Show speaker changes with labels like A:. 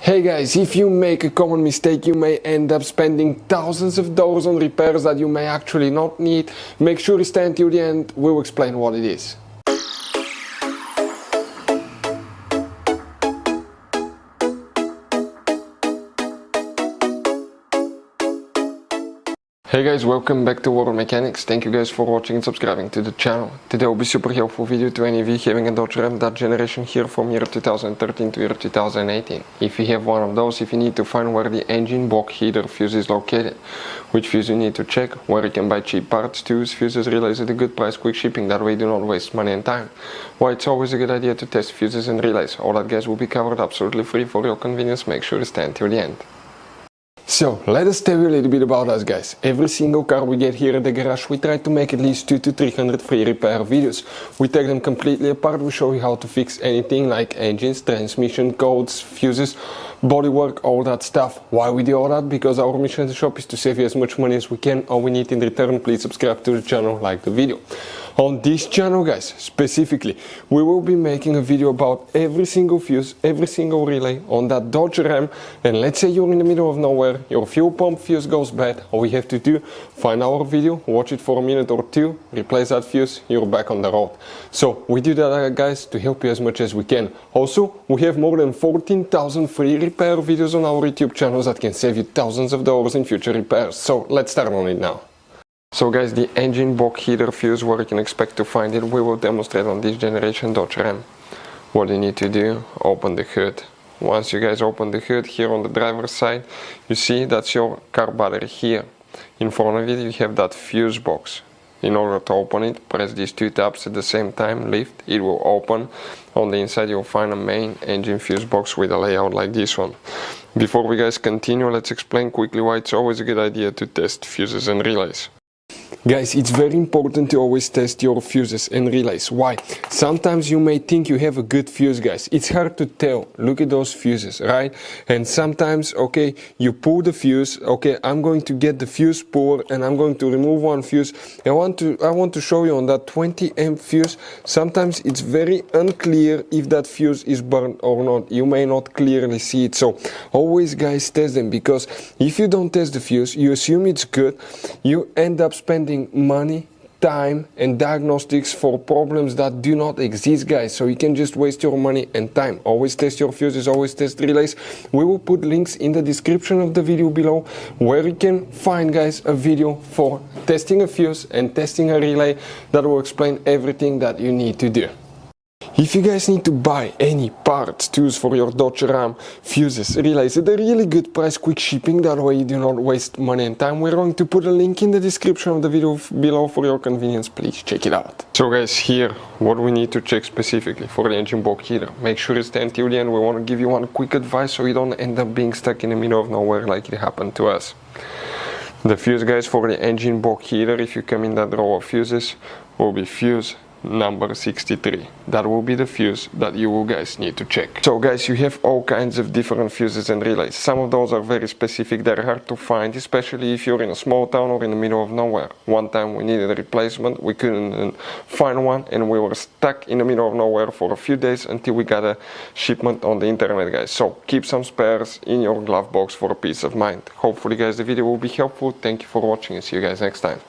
A: Hey guys, if you make a common mistake, you may end up spending thousands of dollars on repairs that you may actually not need. Make sure you stay until the end, we'll explain what it is. Hey guys, welcome back to World of Mechanics. Thank you guys for watching and subscribing to the channel. Today will be super helpful video to any of you having a Dodge Ram that generation here from year 2013 to year 2018. If you have one of those, if you need to find where the engine block heater fuse is located, which fuse you need to check, where you can buy cheap parts, tools, fuses, relays at a good price, quick shipping, that way you do not waste money and time. Why it's always a good idea to test fuses and relays. All that guys will be covered absolutely free for your convenience. Make sure to stay until the end. So, let us tell you a little bit about us guys. Every single car we get here at the garage, we try to make at least 200 to 300 free repair videos. We take them completely apart, we show you how to fix anything like engines, transmission, codes, fuses, bodywork, all that stuff. Why we do all that? Because our mission at the shop is to save you as much money as we can. All we need in return, please subscribe to the channel, like the video. On this channel guys, specifically, we will be making a video about every single fuse, every single relay on that Dodge Ram. And let's say you're in the middle of nowhere, your fuel pump fuse goes bad, all we have to do, find our video, watch it for a minute or two, replace that fuse, you're back on the road. So we do that guys to help you as much as we can. Also, we have more than 14,000 free repair videos on our YouTube channels that can save you thousands of dollars in future repairs. So let's start on it now. So guys, the engine block heater fuse, where you can expect to find it, we will demonstrate on this generation Dodge Ram. What you need to do, open the hood. Once you guys open the hood, here on the driver's side, you see that's your car battery here. In front of it you have that fuse box. In order to open it, press these two tabs at the same time, lift, it will open. On the inside you'll find a main engine fuse box with a layout like this one. Before we guys continue, let's explain quickly why it's always a good idea to test fuses and relays. Guys, it's very important to always test your fuses and relays. Why? Sometimes you may think you have a good fuse, guys. It's hard to tell. Look at those fuses, right? And sometimes, okay, you pull the fuse. Okay, I'm going to get the fuse puller and I'm going to remove one fuse. I want to show you on that 20 amp fuse. Sometimes it's very unclear if that fuse is burned or not. You may not clearly see it. So always, guys, test them, because if you don't test the fuse, you assume it's good. You end up spending money, time and diagnostics for problems that do not exist, guys. So you can just waste your money and time. Always test your fuses, always test relays. We will put links in the description of the video below where you can find, guys, a video for testing a fuse and testing a relay that will explain everything that you need to do. If you guys need to buy any parts, tools for your Dodge Ram, fuses, relays at a really good price, quick shipping, that way you do not waste money and time, we're going to put a link in the description of the video below for your convenience. Please check it out. So guys, here, what we need to check specifically for the engine block heater. Make sure you stay until the end. We want to give you one quick advice so you don't end up being stuck in the middle of nowhere like it happened to us. The fuse, guys, for the engine block heater, if you come in that row of fuses, will be fuse number 63. That will be the fuse that you will guys need to check. So guys, you have all kinds of different fuses and relays. Some of those are very specific, they're hard to find, especially if you're in a small town or in the middle of nowhere. One time we needed a replacement, we couldn't find one, and we were stuck in the middle of nowhere for a few days until we got a shipment on the internet, guys. So keep some spares in your glove box for a peace of mind. Hopefully guys the video will be helpful. Thank you for watching and see you guys next time.